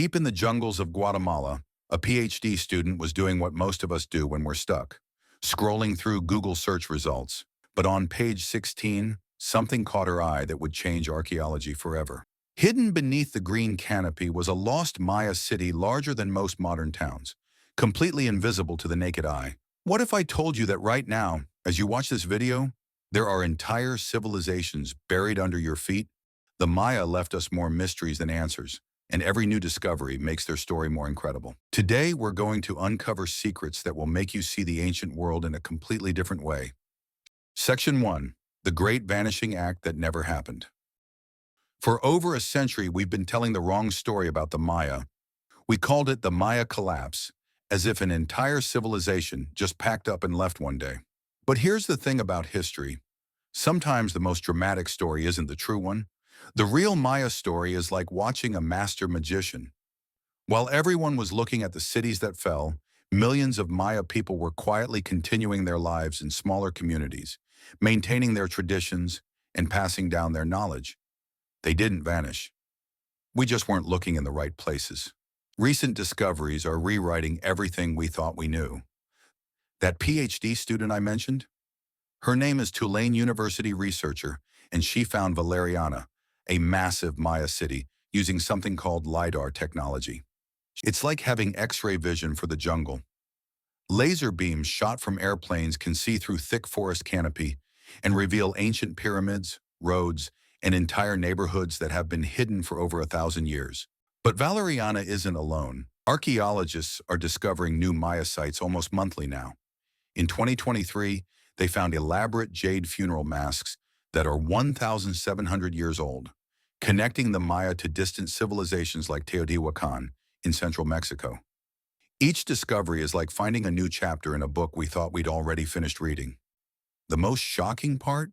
Deep in the jungles of Guatemala, a PhD student was doing what most of us do when we're stuck, scrolling through Google search results. But on page 16, something caught her eye that would change archaeology forever. Hidden beneath the green canopy was a lost Maya city larger than most modern towns, completely invisible to the naked eye. What if I told you that right now, as you watch this video, there are entire civilizations buried under your feet? The Maya left us more mysteries than answers, and every new discovery makes their story more incredible. Today, we're going to uncover secrets that will make you see the ancient world in a completely different way. Section 1. The Great Vanishing Act That Never Happened. For over a century, we've been telling the wrong story about the Maya. We called it the Maya collapse, as if an entire civilization just packed up and left one day. But here's the thing about history. Sometimes the most dramatic story isn't the true one. The real Maya story is like watching a master magician. While everyone was looking at the cities that fell, millions of Maya people were quietly continuing their lives in smaller communities, maintaining their traditions and passing down their knowledge. They didn't vanish. We just weren't looking in the right places. Recent discoveries are rewriting everything we thought we knew. That PhD student I mentioned? Her name is Tulane University researcher, and she found Valeriana, a massive Maya city, using something called LiDAR technology. It's like having X-ray vision for the jungle. Laser beams shot from airplanes can see through thick forest canopy and reveal ancient pyramids, roads, and entire neighborhoods that have been hidden for over 1,000 years. But Valeriana isn't alone. Archaeologists are discovering new Maya sites almost monthly now. In 2023, they found elaborate jade funeral masks that are 1,700 years old, connecting the Maya to distant civilizations like Teotihuacan in central Mexico. Each discovery is like finding a new chapter in a book we thought we'd already finished reading. The most shocking part?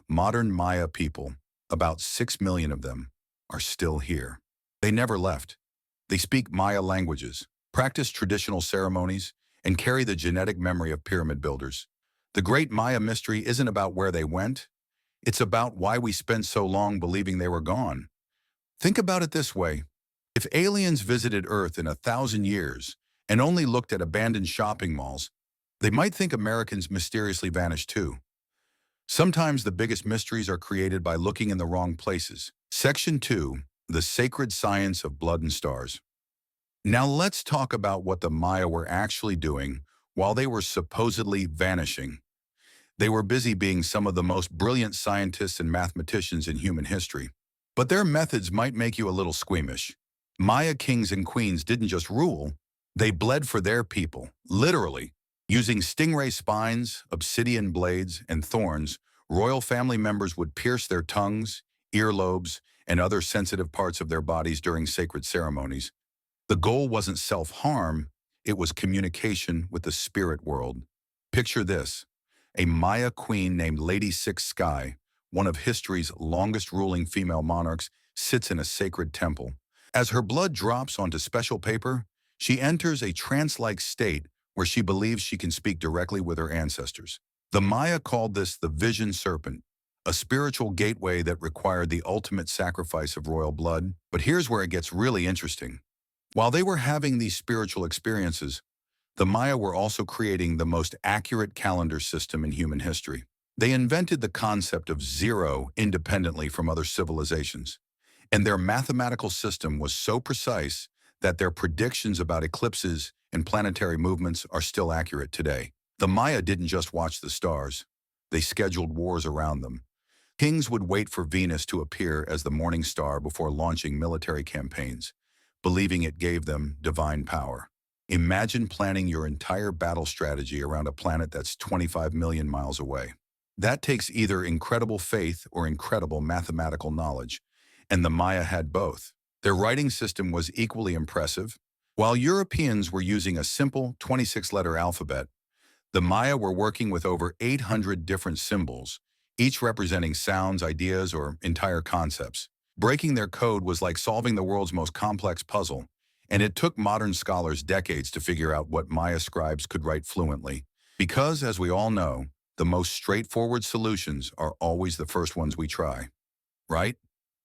Modern Maya people, about 6 million of them, are still here. They never left. They speak Maya languages, practice traditional ceremonies, and carry the genetic memory of pyramid builders. The great Maya mystery isn't about where they went. It's about why we spent so long believing they were gone. Think about it this way. If aliens visited Earth in 1,000 years and only looked at abandoned shopping malls, they might think Americans mysteriously vanished too. Sometimes the biggest mysteries are created by looking in the wrong places. Section 2. The Sacred Science of Blood and Stars. Now let's talk about what the Maya were actually doing while they were supposedly vanishing. They were busy being some of the most brilliant scientists and mathematicians in human history. But their methods might make you a little squeamish. Maya kings and queens didn't just rule, they bled for their people, literally. Using stingray spines, obsidian blades, and thorns, royal family members would pierce their tongues, earlobes, and other sensitive parts of their bodies during sacred ceremonies. The goal wasn't self-harm, it was communication with the spirit world. Picture this, a Maya queen named Lady Six Sky, one of history's longest ruling female monarchs, sits in a sacred temple. As her blood drops onto special paper, she enters a trance-like state where she believes she can speak directly with her ancestors. The Maya called this the vision serpent, a spiritual gateway that required the ultimate sacrifice of royal blood. But here's where it gets really interesting. While they were having these spiritual experiences, the Maya were also creating the most accurate calendar system in human history. They invented the concept of zero independently from other civilizations, and their mathematical system was so precise that their predictions about eclipses and planetary movements are still accurate today. The Maya didn't just watch the stars, they scheduled wars around them. Kings would wait for Venus to appear as the morning star before launching military campaigns, believing it gave them divine power. Imagine planning your entire battle strategy around a planet that's 25 million miles away. That takes either incredible faith or incredible mathematical knowledge, and the Maya had both. Their writing system was equally impressive. While Europeans were using a simple 26-letter alphabet, the Maya were working with over 800 different symbols, each representing sounds, ideas, or entire concepts. Breaking their code was like solving the world's most complex puzzle, and it took modern scholars decades to figure out what Maya scribes could write fluently. Because, as we all know, the most straightforward solutions are always the first ones we try, right?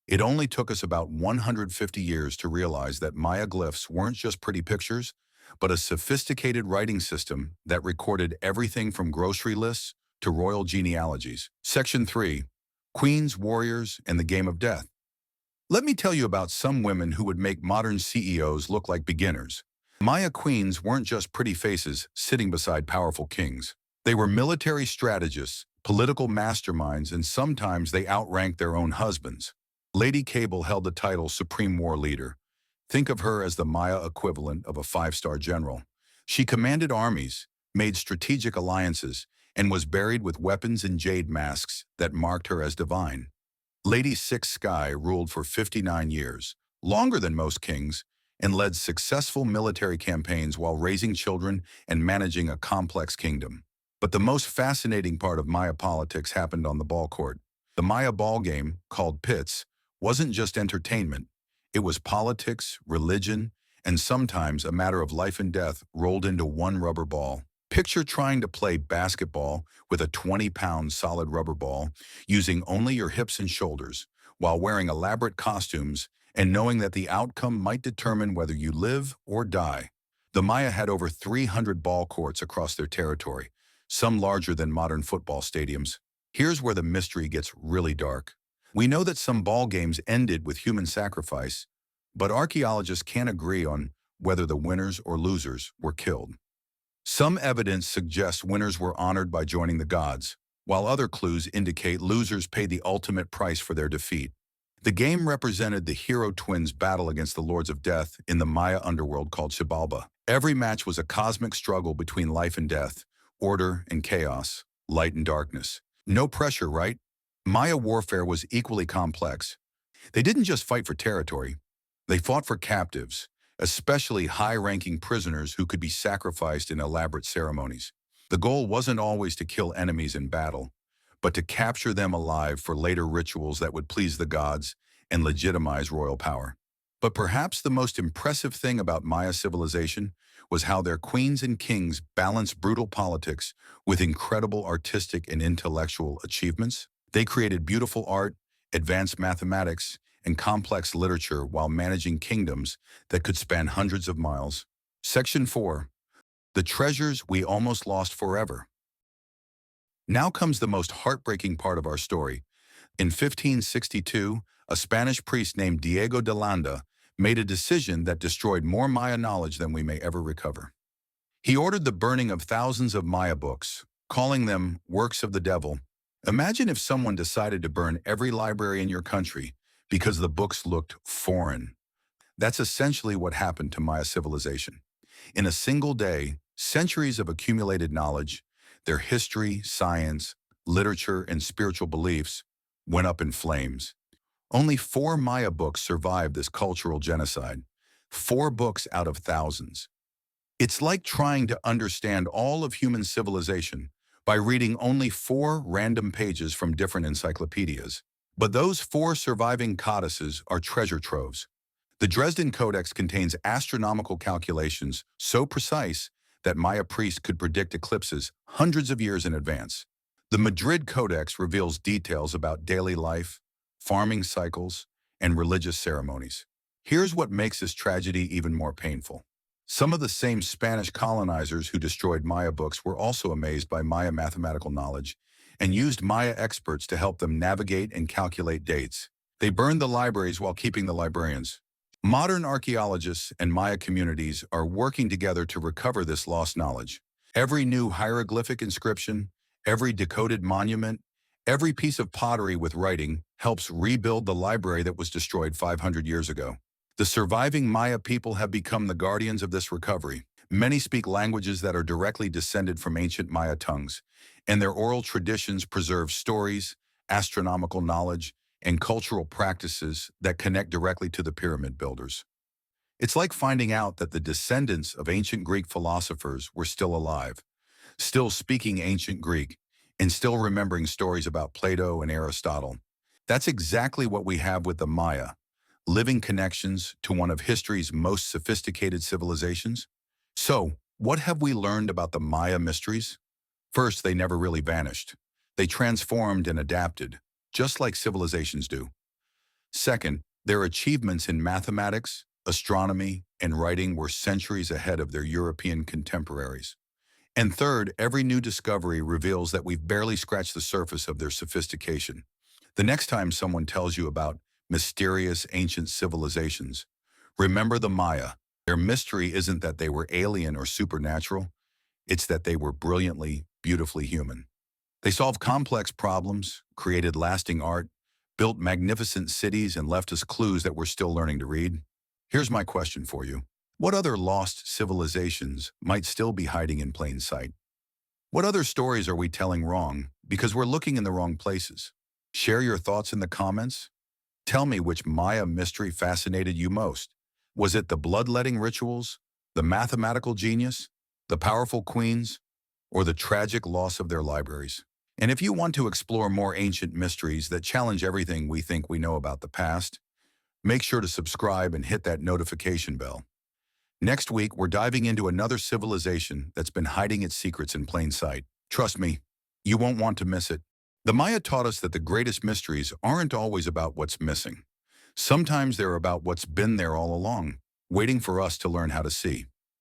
It only took us about 150 years to realize that Maya glyphs weren't just pretty pictures, but a sophisticated writing system that recorded everything from grocery lists to royal genealogies. Section 3. Queens, Warriors, and the Game of Death. Let me tell you about some women who would make modern CEOs look like beginners. Maya queens weren't just pretty faces sitting beside powerful kings. They were military strategists, political masterminds, and sometimes they outranked their own husbands. Lady Cable held the title Supreme War Leader. Think of her as the Maya equivalent of a five-star general. She commanded armies, made strategic alliances, and was buried with weapons and jade masks that marked her as divine. Lady Six Sky ruled for 59 years, longer than most kings, and led successful military campaigns while raising children and managing a complex kingdom. But the most fascinating part of Maya politics happened on the ball court. The Maya ball game, called pits, wasn't just entertainment. It was politics, religion, and sometimes a matter of life and death rolled into one rubber ball. Picture trying to play basketball with a 20-pound solid rubber ball, using only your hips and shoulders, while wearing elaborate costumes and knowing that the outcome might determine whether you live or die. The Maya had over 300 ball courts across their territory, some larger than modern football stadiums. Here's where the mystery gets really dark. We know that some ball games ended with human sacrifice, but archaeologists can't agree on whether the winners or losers were killed. Some evidence suggests winners were honored by joining the gods, while other clues indicate losers paid the ultimate price for their defeat. The game represented the hero twins' battle against the lords of death in the Maya underworld called Xibalba. Every match was a cosmic struggle between life and death, order and chaos, light and darkness. No pressure, right? Maya warfare was equally complex. They didn't just fight for territory. They fought for captives, especially high-ranking prisoners who could be sacrificed in elaborate ceremonies. The goal wasn't always to kill enemies in battle, but to capture them alive for later rituals that would please the gods and legitimize royal power. But perhaps the most impressive thing about Maya civilization was how their queens and kings balanced brutal politics with incredible artistic and intellectual achievements. They created beautiful art, advanced mathematics, and complex literature while managing kingdoms that could span hundreds of miles. Section 4. The treasures we almost lost forever. Now comes the most heartbreaking part of our story. In 1562, a Spanish priest named Diego de Landa made a decision that destroyed more Maya knowledge than we may ever recover. He ordered the burning of thousands of Maya books, calling them works of the devil. Imagine if someone decided to burn every library in your country because the books looked foreign. That's essentially what happened to Maya civilization. In a single day, centuries of accumulated knowledge, their history, science, literature, and spiritual beliefs went up in flames. Only 4 Maya books survived this cultural genocide. 4 books out of thousands. It's like trying to understand all of human civilization by reading only 4 random pages from different encyclopedias. But those 4 surviving codices are treasure troves. The Dresden Codex contains astronomical calculations so precise that Maya priests could predict eclipses hundreds of years in advance. The Madrid Codex reveals details about daily life, farming cycles, and religious ceremonies. Here's what makes this tragedy even more painful. Some of the same Spanish colonizers who destroyed Maya books were also amazed by Maya mathematical knowledge and used Maya experts to help them navigate and calculate dates. They burned the libraries while keeping the librarians. Modern archaeologists and Maya communities are working together to recover this lost knowledge. Every new hieroglyphic inscription, every decoded monument, every piece of pottery with writing helps rebuild the library that was destroyed 500 years ago. The surviving Maya people have become the guardians of this recovery. Many speak languages that are directly descended from ancient Maya tongues, and their oral traditions preserve stories, astronomical knowledge, and cultural practices that connect directly to the pyramid builders. It's like finding out that the descendants of ancient Greek philosophers were still alive, still speaking ancient Greek, and still remembering stories about Plato and Aristotle. That's exactly what we have with the Maya, living connections to one of history's most sophisticated civilizations. So, what have we learned about the Maya mysteries? First, they never really vanished. They transformed and adapted, just like civilizations do. Second, their achievements in mathematics, astronomy, and writing were centuries ahead of their European contemporaries. And third, every new discovery reveals that we've barely scratched the surface of their sophistication. The next time someone tells you about mysterious ancient civilizations, remember the Maya. Their mystery isn't that they were alien or supernatural, it's that they were brilliantly, beautifully human. They solved complex problems, created lasting art, built magnificent cities, and left us clues that we're still learning to read. Here's my question for you. What other lost civilizations might still be hiding in plain sight? What other stories are we telling wrong because we're looking in the wrong places? Share your thoughts in the comments. Tell me which Maya mystery fascinated you most. Was it the bloodletting rituals, the mathematical genius, the powerful queens, or the tragic loss of their libraries? And if you want to explore more ancient mysteries that challenge everything we think we know about the past, make sure to subscribe and hit that notification bell. Next week, we're diving into another civilization that's been hiding its secrets in plain sight. Trust me, you won't want to miss it. The Maya taught us that the greatest mysteries aren't always about what's missing. Sometimes they're about what's been there all along, waiting for us to learn how to see.